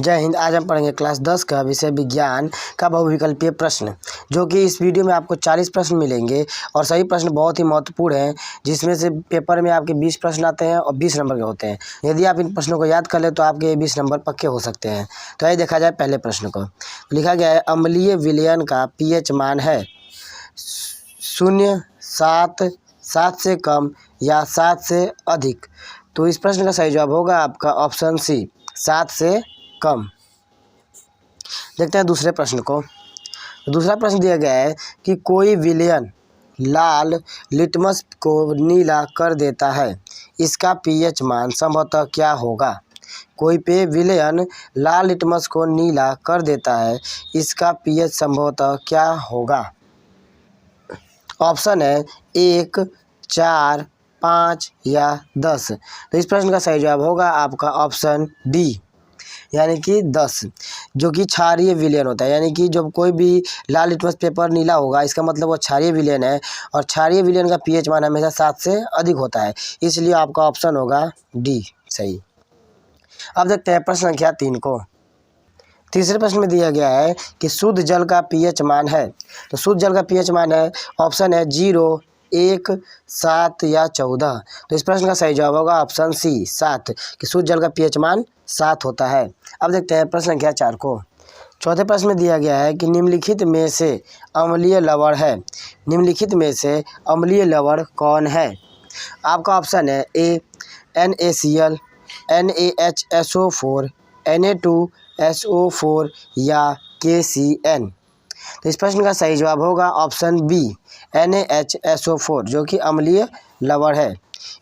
जय हिंद। आज हम पढ़ेंगे क्लास 10 का विषय विज्ञान का बहुविकल्पीय प्रश्न, जो कि इस वीडियो में आपको 40 प्रश्न मिलेंगे और सभी प्रश्न बहुत ही महत्वपूर्ण हैं, जिसमें से पेपर में आपके 20 प्रश्न आते हैं और 20 नंबर के होते हैं। यदि आप इन प्रश्नों को याद कर ले तो आपके 20 नंबर पक्के हो सकते हैं। तो आइए देखा जाए पहले प्रश्न को। लिखा गया है, अम्लीय विलयन का pH मान है 0, 7, 7 से कम या 7 से अधिक। तो इस प्रश्न का सही जवाब होगा आपका ऑप्शन सी, 7 से कम। देखते हैं दूसरे प्रश्न को। दूसरा प्रश्न दिया गया है कि कोई विलयन लाल लिटमस को नीला कर देता है, इसका pH मान संभवतः क्या होगा। कोई पे विलयन लाल लिटमस को नीला कर देता है, इसका pH संभवतः क्या होगा। ऑप्शन है 1, 4, 5 या 10। तो इस प्रश्न का सही जवाब होगा आपका ऑप्शन डी, यानी कि 10, जो कि क्षारीय विलयन होता है। यानी कि जब कोई भी लाल लिटमस पेपर नीला होगा, इसका मतलब वो क्षारीय विलयन है, और क्षारीय विलयन का pH मान हमेशा 7 से अधिक होता है, इसलिए आपका ऑप्शन होगा डी सही। अब देखते हैं प्रश्न संख्या 3 को। तीसरे प्रश्न में दिया गया है कि शुद्ध जल का pH मान है। तो शुद्ध जल का pH मान है, ऑप्शन है 0, 1, 7 या 14। तो इस प्रश्न का सही जवाब होगा ऑप्शन सी, 7, कि शुद्ध जल का pH मान 7 होता है। अब देखते हैं प्रश्न संख्या 4 को। चौथे प्रश्न में दिया गया है कि निम्नलिखित में से अम्लीय लवण है। निम्नलिखित में से अम्लीय लवण कौन है। आपका ऑप्शन है ए NaCl, NaHSO4, Na2SO4 या KCN। तो इस प्रश्न का सही जवाब होगा ऑप्शन बी, NaHSO4, जो कि अम्लीय लवण है।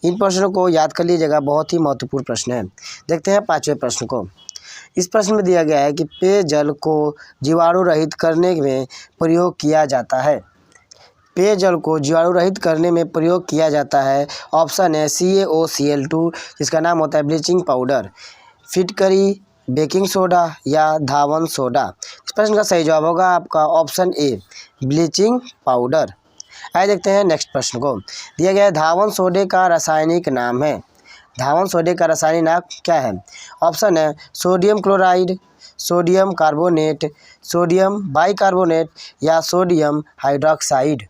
इन प्रश्नों को याद कर लीजिएगा, बहुत ही महत्वपूर्ण प्रश्न है। देखते हैं पांचवें प्रश्न को। इस प्रश्न में दिया गया है कि पेयजल को जीवाणु रहित करने में प्रयोग किया जाता है। पेयजल को जीवाणु रहित करने में प्रयोग किया जाता है। ऑप्शन है CaOCl2, जिसका नाम होता है ब्लीचिंग पाउडर, फिटकरी, बेकिंग सोडा या धावन सोडा। इस प्रश्न का सही जवाब होगा आपका ऑप्शन ए, ब्लीचिंग पाउडर। आइए देखते हैं नेक्स्ट प्रश्न को। दिया गया है धावन सोडे का रासायनिक नाम है। धावन सोडे का रासायनिक नाम क्या है। ऑप्शन है sodium chloride, sodium carbonate, sodium bicarbonate या सोडियम हाइड्रोक्साइड।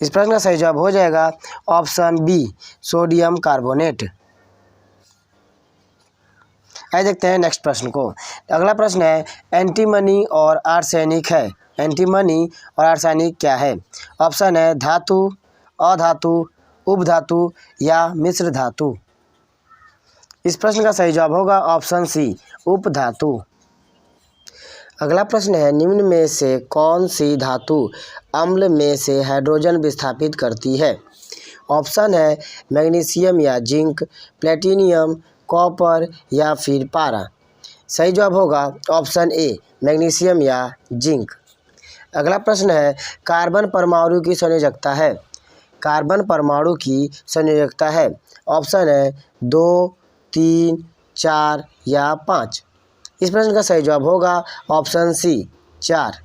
इस प्रश्न का सही जवाब हो जाएगा ऑप्शन बी, सोडियम कार्बोनेट। आइए देखते हैं नेक्स्ट प्रश्न को। अगला प्रश्न है एंटीमनी और आर्सेनिक है। एंटीमनी और आर्सेनिक क्या है। ऑप्शन है धातु, अधातु, उपधातु या मिश्र धातु। इस प्रश्न का सही जवाब होगा ऑप्शन सी, उपधातु। अगला प्रश्न है निम्न में से कौन सी धातु अम्ल में से हाइड्रोजन विस्थापित करती है। ऑप्शन है मैग्नीशियम या जिंक, प्लेटिनियम, कॉपर या फिर पारा। सही जवाब होगा ऑप्शन ए, मैग्नीशियम या जिंक। अगला प्रश्न है कार्बन परमाणु की संयोजकता है। कार्बन परमाणु की संयोजकता है। ऑप्शन है 2, 3, 4 या 5। इस प्रश्न का सही जवाब होगा ऑप्शन सी, 4।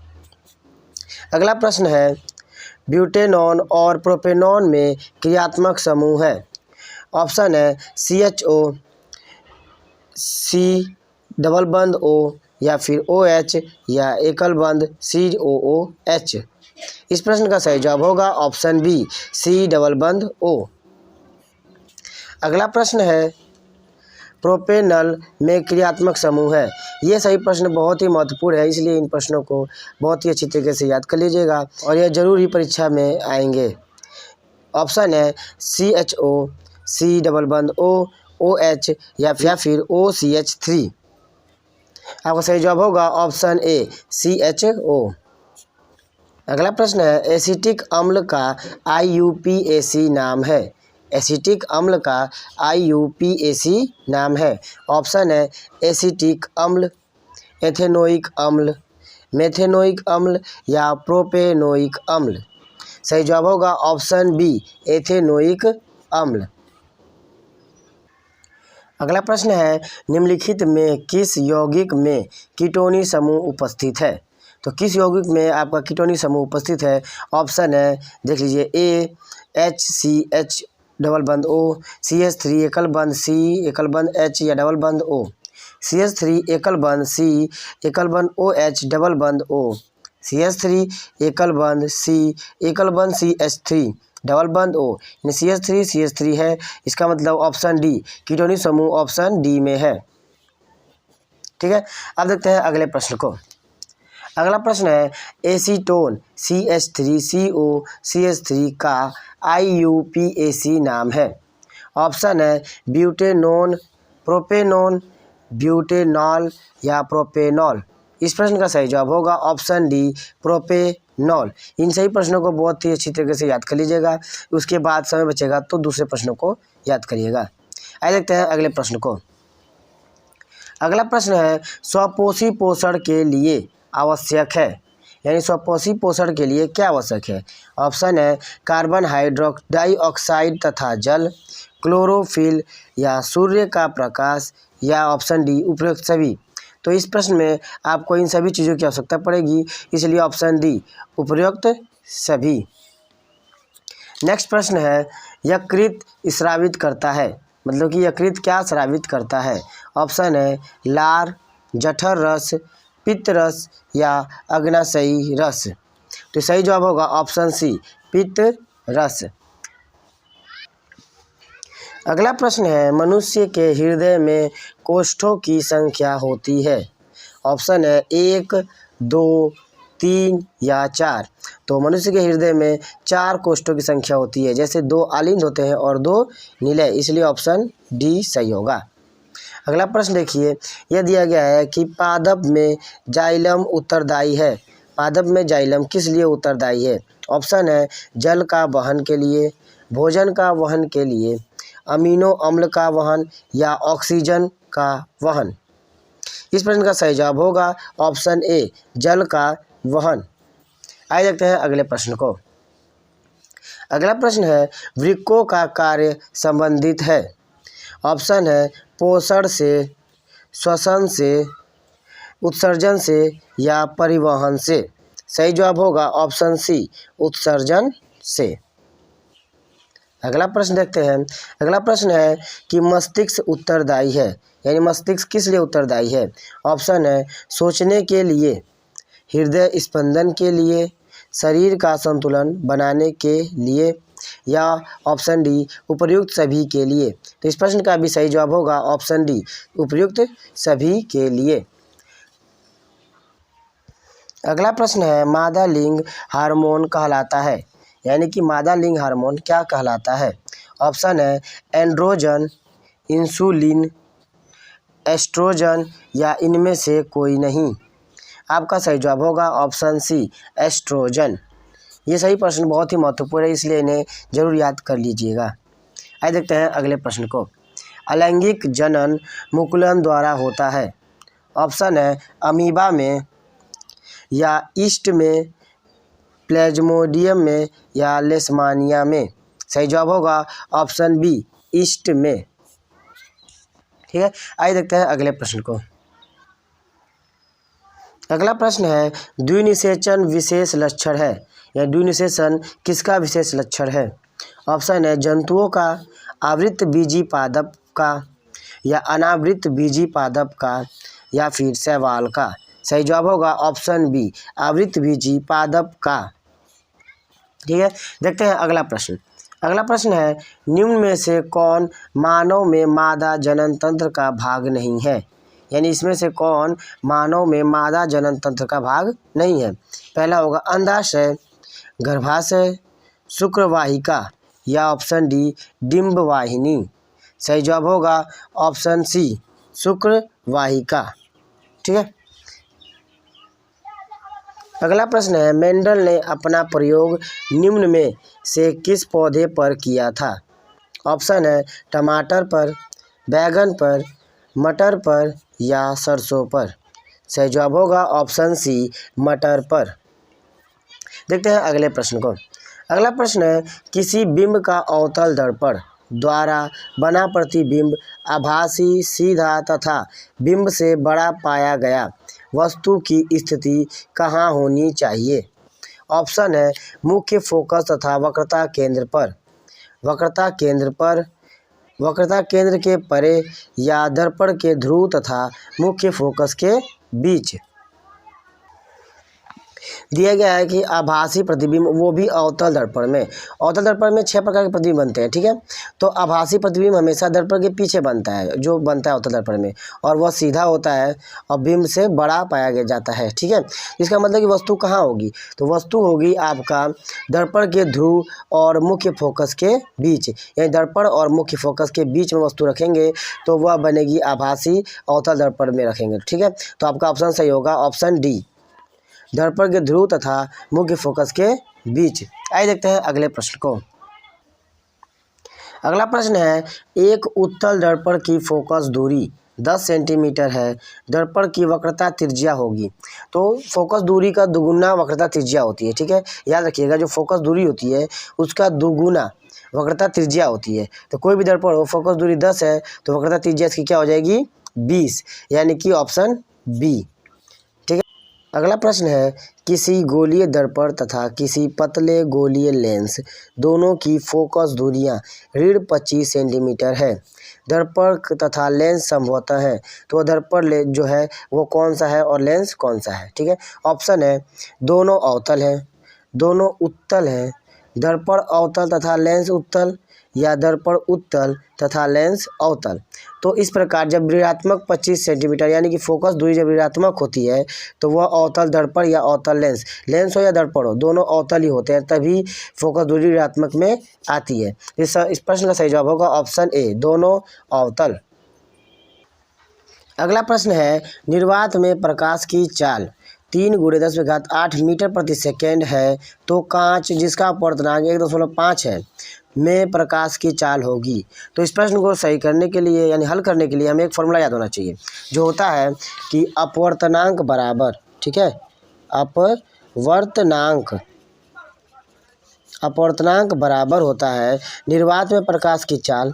अगला प्रश्न है ब्यूटेनॉन और प्रोपेनॉन में क्रियात्मक समूह है। ऑप्शन है CHO, C डबल बंद O या फिर OH या एकल बंद COOH। इस प्रश्न का सही जवाब होगा ऑप्शन बी, C डबल बंद O। अगला प्रश्न है प्रोपेनल में क्रियात्मक समूह है। ये सही प्रश्न बहुत ही महत्वपूर्ण है, इसलिए इन प्रश्नों को बहुत ही अच्छी तरीके से याद कर लीजिएगा और यह जरूर ही परीक्षा में आएंगे। ऑप्शन है CHO, C डबल बंद O, OH या फिर OCH3। आपका सही जवाब होगा ऑप्शन ए, CHO। अगला प्रश्न है एसिटिक अम्ल का IUPAC नाम है। एसिटिक अम्ल का IUPAC नाम है। ऑप्शन है एसिटिक अम्ल, एथेनोइक अम्ल, मेथेनोइक अम्ल या प्रोपेनोइक अम्ल। सही जवाब होगा ऑप्शन बी, एथेनोइक अम्ल। अगला प्रश्न है निम्नलिखित में किस यौगिक में कीटोनी समूह उपस्थित है। तो किस यौगिक में आपका कीटोनी समूह उपस्थित है। ऑप्शन है देख लीजिए ए HCH डबल बंद O, CH3 एकल बंद C, एकल बंद H या डबल बंद O। CH3 एकल बंध C एकल बंध OH डबल बंध O, CH3 एकल बंध C एकल बंध CH3 डबल बंध O, यानी CH3 है। इसका मतलब ऑप्शन डी कीटोनिक समूह ऑप्शन डी में है। ठीक है, अब देखते हैं अगले प्रश्न को। अगला प्रश्न है एसीटोन CH3CO CH3 का IUPAC नाम है। ऑप्शन है ब्यूटेनोन, प्रोपेनोन, ब्यूटेनॉल या प्रोपेनॉल। इस प्रश्न का सही जवाब होगा ऑप्शन डी प्रोपेनॉल। इन सही प्रश्नों को बहुत ही अच्छी तरीके से याद कर लीजिएगा, उसके बाद समय बचेगा तो दूसरे प्रश्नों को याद करिएगा। आइए देखते हैं अगले प्रश्न को। अगला प्रश्न है स्वपोषी पोषण के लिए आवश्यक है, यानी स्वपोषी पोषण के लिए क्या आवश्यक है। ऑप्शन है कार्बन डाइऑक्साइड तथा जल, क्लोरोफिल या सूर्य का प्रकाश, या ऑप्शन डी उपयुक्त सभी। तो इस प्रश्न में आपको इन सभी चीज़ों की आवश्यकता पड़ेगी, इसलिए ऑप्शन डी उपयुक्त सभी। नेक्स्ट प्रश्न है यकृत स्रावित करता है, मतलब कि यकृत क्या स्रावित करता है। ऑप्शन है लार, जठर रस, पित्त रस या अग्नाशयी रस। तो सही जवाब होगा ऑप्शन सी पित्त रस। अगला प्रश्न है मनुष्य के हृदय में कोष्ठों की संख्या होती है। ऑप्शन है 1, 2, 3 या 4। तो मनुष्य के हृदय में 4 कोष्ठों की संख्या होती है, जैसे 2 आलिंद होते हैं और 2 निलय, इसलिए ऑप्शन डी सही होगा। अगला प्रश्न देखिए, यह दिया गया है कि पादप में जाइलम उत्तरदायी है। पादप में जाइलम किस लिए उत्तरदायी है। ऑप्शन है जल का वहन के लिए, भोजन का वहन के लिए, अमीनो अम्ल का वहन या ऑक्सीजन का वहन। इस प्रश्न का सही जवाब होगा ऑप्शन ए जल का वहन। आइए देखते हैं अगले प्रश्न को। अगला प्रश्न है वृक्कों का कार्य संबंधित है। ऑप्शन है पोषण से, श्वसन से, उत्सर्जन से या परिवहन से। सही जवाब होगा ऑप्शन सी उत्सर्जन से। अगला प्रश्न देखते हैं। अगला प्रश्न है कि मस्तिष्क उत्तरदायी है, यानी मस्तिष्क किस लिए उत्तरदायी है। ऑप्शन है सोचने के लिए, हृदय स्पंदन के लिए, शरीर का संतुलन बनाने के लिए, या ऑप्शन डी उपयुक्त सभी के लिए। तो इस प्रश्न का भी सही जवाब होगा ऑप्शन डी उपयुक्त सभी के लिए। अगला प्रश्न है मादा लिंग हार्मोन कहलाता है, यानी कि मादा लिंग हार्मोन क्या कहलाता है। ऑप्शन है एंड्रोजन, इंसुलिन, एस्ट्रोजन या इनमें से कोई नहीं। आपका सही जवाब होगा ऑप्शन सी एस्ट्रोजन। ये सही प्रश्न बहुत ही महत्वपूर्ण है, इसलिए इन्हें जरूर याद कर लीजिएगा। आइए देखते हैं अगले प्रश्न को। अलैंगिक जनन मुकुलन द्वारा होता है। ऑप्शन है अमीबा में या ईस्ट में, प्लेज्मोडियम में या लेशमानिया में। सही जवाब होगा ऑप्शन बी ईस्ट में। ठीक है, आइए देखते हैं अगले प्रश्न को। अगला प्रश्न है द्विनिषेचन विशेष लक्षण है, या द्विनिषेचन किसका विशेष लक्षण है। ऑप्शन है जंतुओं का, आवृत बीजी पादप का, या अनावृत बीजी पादप का, या फिर शैवाल का। सही जवाब होगा ऑप्शन बी आवृत बीजी पादप का। ठीक है, देखते हैं अगला प्रश्न। अगला प्रश्न है निम्न में से कौन मानव में मादा जनन तंत्र का भाग नहीं है, यानी इसमें से कौन मानव में मादा जनन तंत्र का भाग नहीं है। पहला होगा अंडाशय, गर्भाशय, शुक्रवाहिका या ऑप्शन डी डिंब वाहिनी। सही जवाब होगा ऑप्शन सी शुक्रवाहिका। ठीक है, अगला प्रश्न है मेंडल ने अपना प्रयोग निम्न में से किस पौधे पर किया था। ऑप्शन है टमाटर पर, बैगन पर, मटर पर या सरसों पर। सही जवाब होगा ऑप्शन सी मटर पर। देखते हैं अगले प्रश्न को। अगला प्रश्न है किसी बिंब का अवतल दर्पण द्वारा बना प्रतिबिंब आभासी, सीधा तथा बिंब से बड़ा पाया गया वस्तु की स्थिति कहाँ होनी चाहिए। ऑप्शन है मुख्य फोकस तथा वक्रता केंद्र पर, वक्रता केंद्र पर, वक्रता केंद्र के परे या दर्पण के ध्रुव तथा मुख्य फोकस के बीच। दिया गया है कि आभासी प्रतिबिंब वो भी अवतल दर्पण में। अवतल दर्पण में 6 प्रकार के प्रतिबिंब बनते हैं, ठीक है। तो आभासी प्रतिबिंब हमेशा दर्पण के पीछे बनता है, जो बनता है अवतल दर्पण में, और वह सीधा होता है और बिंब से बड़ा पाया जाता है, ठीक है। इसका मतलब कि वस्तु कहाँ होगी, तो वस्तु होगी आपका दर्पण के ध्रुव और मुख्य फोकस के बीच, यानी दर्पण और मुख्य फोकस के बीच में वस्तु रखेंगे तो वह बनेगी आभासी अवतल दर्पण में रखेंगे, ठीक है। तो आपका ऑप्शन सही होगा ऑप्शन डी, दर्पण के ध्रुव तथा मुख्य फोकस के बीच। आइए देखते हैं अगले प्रश्न को। अगला प्रश्न है, एक उत्तल दर्पण की फोकस दूरी 10 सेंटीमीटर है, दर्पण की वक्रता त्रिज्या होगी। तो फोकस दूरी का दुगुना वक्रता त्रिज्या होती है, ठीक है। याद रखिएगा, जो फोकस दूरी होती है उसका दुगुना वक्रता त्रिज्या होती है। तो कोई भी दर्पण हो, फोकस दूरी 10 है तो वक्रता त्रिज्या इसकी क्या हो जाएगी 20, यानी कि ऑप्शन बी। अगला प्रश्न है, किसी गोलीय दर्पण तथा किसी पतले गोलीय लेंस दोनों की फोकस दूरियां ऋण 25 सेंटीमीटर है। दर्पण तथा लेंस संभवतः है, तो दर्पण जो है वो कौन सा है और लेंस कौन सा है, ठीक है। ऑप्शन है, दोनों अवतल है, दोनों उत्तल है, दर्पण अवतल तथा लेंस उत्तल, या दर्पण उत्तल तथा लेंस अवतल। तो इस प्रकार जब ऋणात्मक 25 सेंटीमीटर यानी कि फोकस दूरी जब ऋणात्मक होती है तो वह अवतल दर्पण या अवतल लेंस, लेंस हो या दर्पण हो, दोनों अवतल ही होते हैं, तभी फोकस दूरी ऋणात्मक में आती है। इस प्रश्न का सही जवाब होगा ऑप्शन ए, दोनों अवतल। अगला प्रश्न है, निर्वात में प्रकाश की चाल 3 × 10⁸ मीटर प्रति सेकेंड है, तो कांच जिसका अपवर्तनांक 1.5 है में प्रकाश की चाल होगी। तो इस प्रश्न को सही करने के लिए यानी हल करने के लिए हमें एक फॉर्मूला याद होना चाहिए, जो होता है कि अपवर्तनांक बराबर, ठीक है, अपवर्तनांक बराबर होता है निर्वात में प्रकाश की चाल,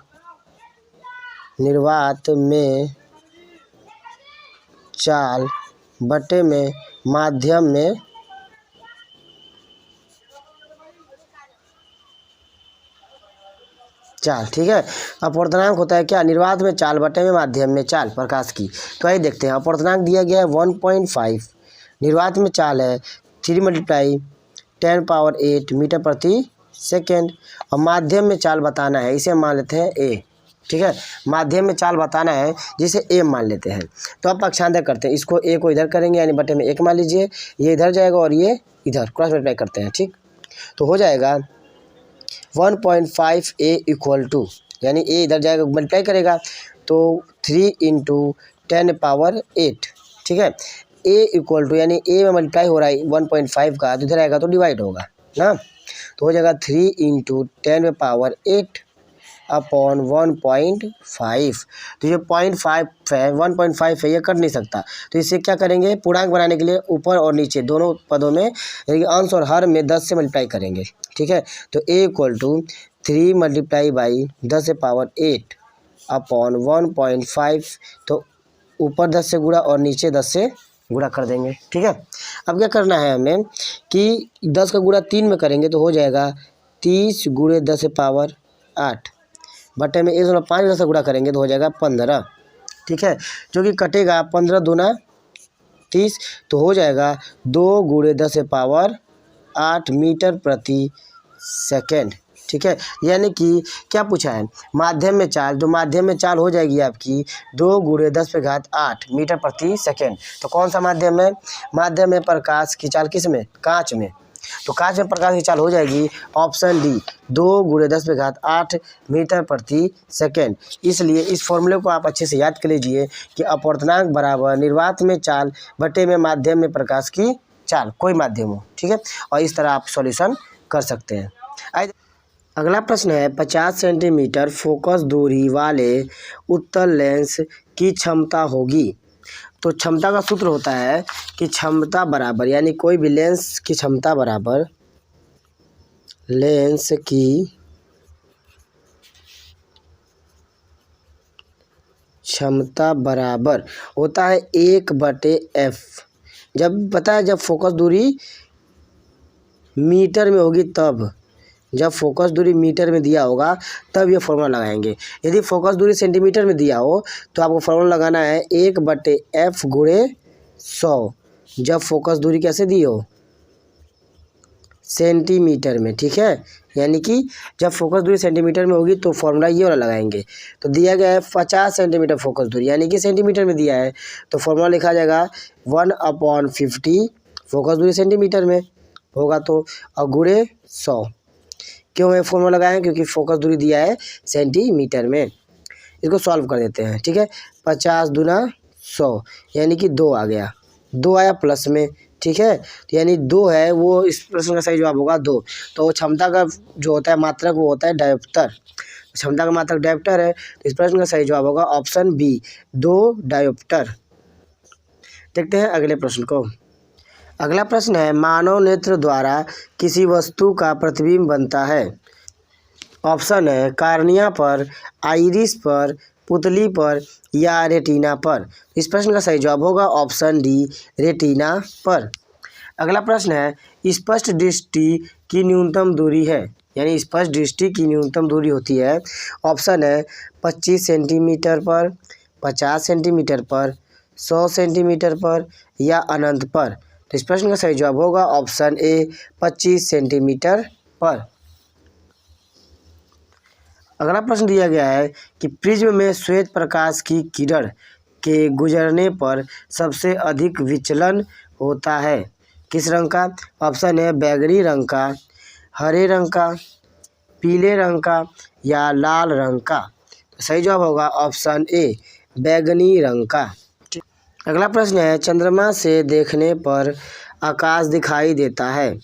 निर्वात में चाल बटे में माध्यम में चाल, ठीक है। अपवर्तनांक होता है क्या, निर्वात में चाल बटे में माध्यम में चाल प्रकाश की। तो आइए देखते हैं, अपवर्तनांक दिया गया है 1.5, निर्वात में चाल है 3 × 10⁸ मीटर प्रति सेकेंड, और माध्यम में चाल बताना है, इसे मान लेते हैं ए, ठीक है। माध्यम में चाल बताना है जिसे ए मान लेते हैं। तो आप पक्षांतर करते हैं, इसको ए को इधर करेंगे यानी बटे में 1 मान लीजिए, ये इधर जाएगा और ये इधर क्रॉस मल्टीप्लाई करते हैं, ठीक। तो हो जाएगा 1.5 ए इक्वल टू, यानी ए इधर जाएगा मल्टीप्लाई करेगा तो 3 × 10⁸, ठीक है। ए इक्वल टू यानी ए में मल्टीप्लाई हो रहा है 1.5 का, तो इधर आएगा तो डिवाइड होगा ना, तो हो जाएगा 3 × 10⁸ अपॉन 1.5। तो ये 0.5 है, 1.5 है, ये कट नहीं सकता, तो इसे क्या करेंगे, पूर्णांक बनाने के लिए ऊपर और नीचे दोनों पदों में अंश और हर में 10 से मल्टीप्लाई करेंगे, ठीक है। तो a इक्वल टू 3 × 10⁸ अपॉन 1.5, तो ऊपर 10 से गुणा और नीचे 10 से गुणा कर देंगे, ठीक है। अब क्या करना है हमें कि 10 का गुणा 3 में करेंगे तो हो जाएगा 30 × 10⁸ बटे में 1.5 10 से गुणा करेंगे तो हो जाएगा 15, ठीक है, जो कि कटेगा 15 दूना 30, तो हो जाएगा 2 × 10⁸ मीटर प्रति सेकेंड, ठीक है। यानी कि क्या पूछा है, माध्यम में चाल, जो माध्यम में चाल हो जाएगी आपकी 2 × 10⁸ मीटर प्रति सेकेंड। तो कौन सा माध्यम है, माध्यम में प्रकाश की चाल किस में, कांच में, तो कांच में प्रकाश की चाल हो जाएगी ऑप्शन डी, 2 × 10⁸ मीटर प्रति सेकेंड। इसलिए इस फॉर्मूले को आप अच्छे से याद कर लीजिए कि अपवर्तनांक बराबर निर्वात में चाल बटे में माध्यम में प्रकाश की चाल, कोई माध्यम हो, ठीक है। और इस तरह आप सॉल्यूशन कर सकते हैं। अगला प्रश्न है, 50 सेंटीमीटर फोकस दूरी वाले उत्तल लेंस की क्षमता होगी। तो क्षमता का सूत्र होता है कि क्षमता बराबर, यानी कोई भी लेंस की क्षमता बराबर, लेंस की क्षमता बराबर होता है 1/f। जब पता है जब फोकस दूरी मीटर में होगी तब, जब फोकस दूरी मीटर में दिया होगा तब ये फॉर्मूला लगाएंगे। यदि फोकस दूरी सेंटीमीटर में दिया हो तो आपको फॉर्मूला लगाना है 1/f गुणे 100। जब फोकस दूरी कैसे दी हो, सेंटीमीटर में, ठीक है। यानी कि जब फोकस दूरी सेंटीमीटर में होगी तो फॉर्मूला ये वाला लगाएंगे। तो दिया गया है 50 सेंटीमीटर फोकस दूरी, यानी कि सेंटीमीटर में दिया है तो फॉर्मूला लिखा जाएगा 1/50 फोकस दूरी सेंटीमीटर में होगा तो और गुणे 100। क्यों ये फॉर्मूला लगाएं, क्योंकि फोकस दूरी दिया है सेंटीमीटर में। इसको सॉल्व कर देते हैं, ठीक है। 50 दूना 100 यानी कि 2 आ गया, 2 आया प्लस में, ठीक है। तो यानी 2 है, वो इस प्रश्न का सही जवाब होगा 2। तो क्षमता का जो होता है मात्रक वो होता है डायोप्टर। क्षमता का मात्रक डायोप्टर है, तो इस प्रश्न का सही जवाब होगा ऑप्शन बी 2 डायोप्टर। देखते हैं अगले प्रश्न को। अगला प्रश्न है मानव नेत्र द्वारा किसी वस्तु का प्रतिबिंब बनता है। ऑप्शन है कार्निया पर, आइरिस पर, पुतली पर या रेटिना पर। इस प्रश्न का सही जवाब होगा ऑप्शन डी रेटिना पर। अगला प्रश्न है स्पष्ट दृष्टि की न्यूनतम दूरी है, यानी स्पष्ट दृष्टि की न्यूनतम दूरी होती है। ऑप्शन है 25 सेंटीमीटर पर, 50 सेंटीमीटर पर, 100 सेंटीमीटर पर या अनंत पर। तो इस प्रश्न का सही जवाब होगा ऑप्शन ए 25 सेंटीमीटर पर। अगला प्रश्न दिया गया है कि प्रिज्म में श्वेत प्रकाश की किरण के गुजरने पर सबसे अधिक विचलन होता है किस रंग का। ऑप्शन है बैगनी रंग का, हरे रंग का, पीले रंग का या लाल रंग का। तो सही जवाब होगा ऑप्शन ए बैगनी रंग का। अगला प्रश्न है चंद्रमा से देखने पर आकाश दिखाई देता है।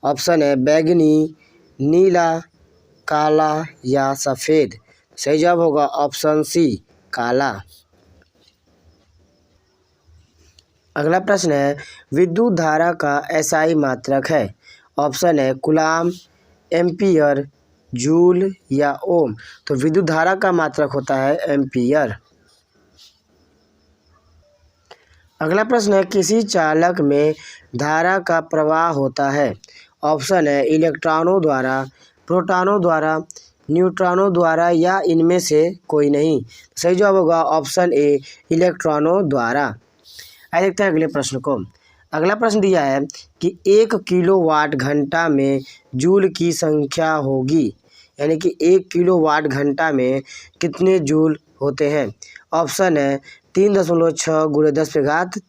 ऑप्शन है बैगनी, नीला, काला या सफ़ेद। सही जवाब होगा ऑप्शन सी काला। अगला प्रश्न है विद्युत धारा का एसआई मात्रक है। ऑप्शन है कूलाम, एम्पियर, जूल या ओम। तो विद्युत धारा का मात्रक होता है एम्पियर। अगला प्रश्न है किसी चालक में धारा का प्रवाह होता है। ऑप्शन है इलेक्ट्रॉनों द्वारा, प्रोटॉनों द्वारा, न्यूट्रॉनों द्वारा या इनमें से कोई नहीं। सही जवाब होगा ऑप्शन ए इलेक्ट्रॉनों द्वारा। आइए देखते हैं अगले प्रश्न को। अगला प्रश्न दिया है कि 1 किलोवाट घंटा में जूल की संख्या होगी, यानी कि 1 किलोवाट घंटा में कितने जूल होते हैं। ऑप्शन है 3.6 × 10⁻³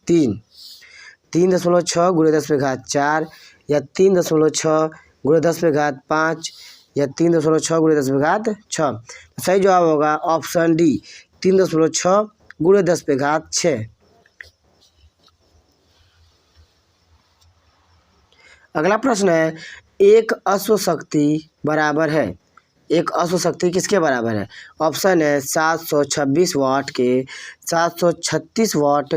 3.6 × 10⁻⁴ या 3.6 × 10⁻5 या 3.6 × 10⁻6। सही जवाब होगा ऑप्शन डी 3.6 × 10⁻6। अगला प्रश्न है एक अश्वशक्ति बराबर है। एक अश्वशक्ति किसके बराबर है। ऑप्शन है 726 वाट के, 736 वाट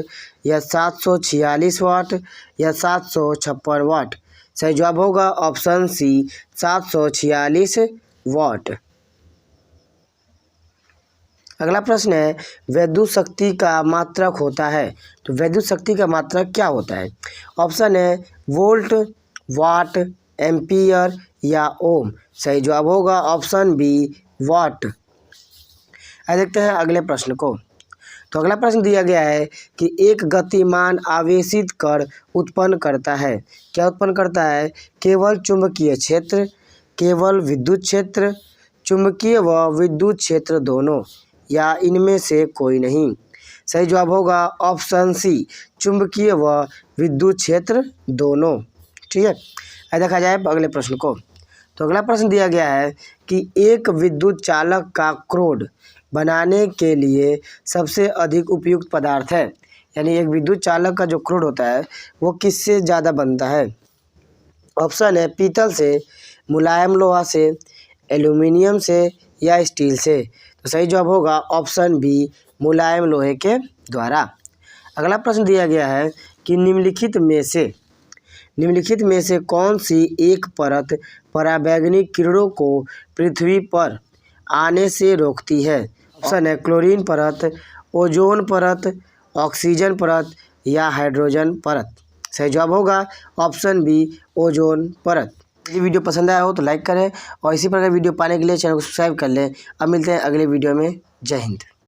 या 746 वाट या 756 वाट। सही जवाब होगा ऑप्शन सी 746 वाट। अगला प्रश्न है विद्युत शक्ति का मात्रक होता है। तो विद्युत शक्ति का मात्रक क्या होता है। ऑप्शन है वोल्ट, वाट, एम्पियर या ओम। सही जवाब होगा ऑप्शन बी वाट। आइए देखते हैं अगले प्रश्न को। तो अगला प्रश्न दिया गया है कि एक गतिमान आवेशित कण उत्पन्न करता है। क्या उत्पन्न करता है। केवल चुंबकीय क्षेत्र, केवल विद्युत क्षेत्र, चुंबकीय व विद्युत क्षेत्र दोनों या इनमें से कोई नहीं। सही जवाब होगा ऑप्शन सी चुंबकीय व विद्युत क्षेत्र दोनों। ठीक है, आइए देखा जाए अगले प्रश्न को। तो अगला प्रश्न दिया गया है कि एक विद्युत चालक का क्रोड बनाने के लिए सबसे अधिक उपयुक्त पदार्थ है, यानी एक विद्युत चालक का जो क्रोड होता है वो किससे ज़्यादा बनता है। ऑप्शन है पीतल से, मुलायम लोहा से, एल्यूमिनियम से या स्टील से। तो सही जवाब होगा ऑप्शन बी मुलायम लोहे के द्वारा। अगला प्रश्न दिया गया है कि निम्नलिखित में से कौन सी एक परत पराबैंगनी किरणों को पृथ्वी पर आने से रोकती है। ऑप्शन है क्लोरीन परत, ओजोन परत, ऑक्सीजन परत या हाइड्रोजन परत। सही जवाब होगा ऑप्शन बी ओजोन परत। यदि वीडियो पसंद आया हो तो लाइक करें और इसी प्रकार वीडियो पाने के लिए चैनल को सब्सक्राइब कर लें। अब मिलते हैं अगले वीडियो में। जय हिंद।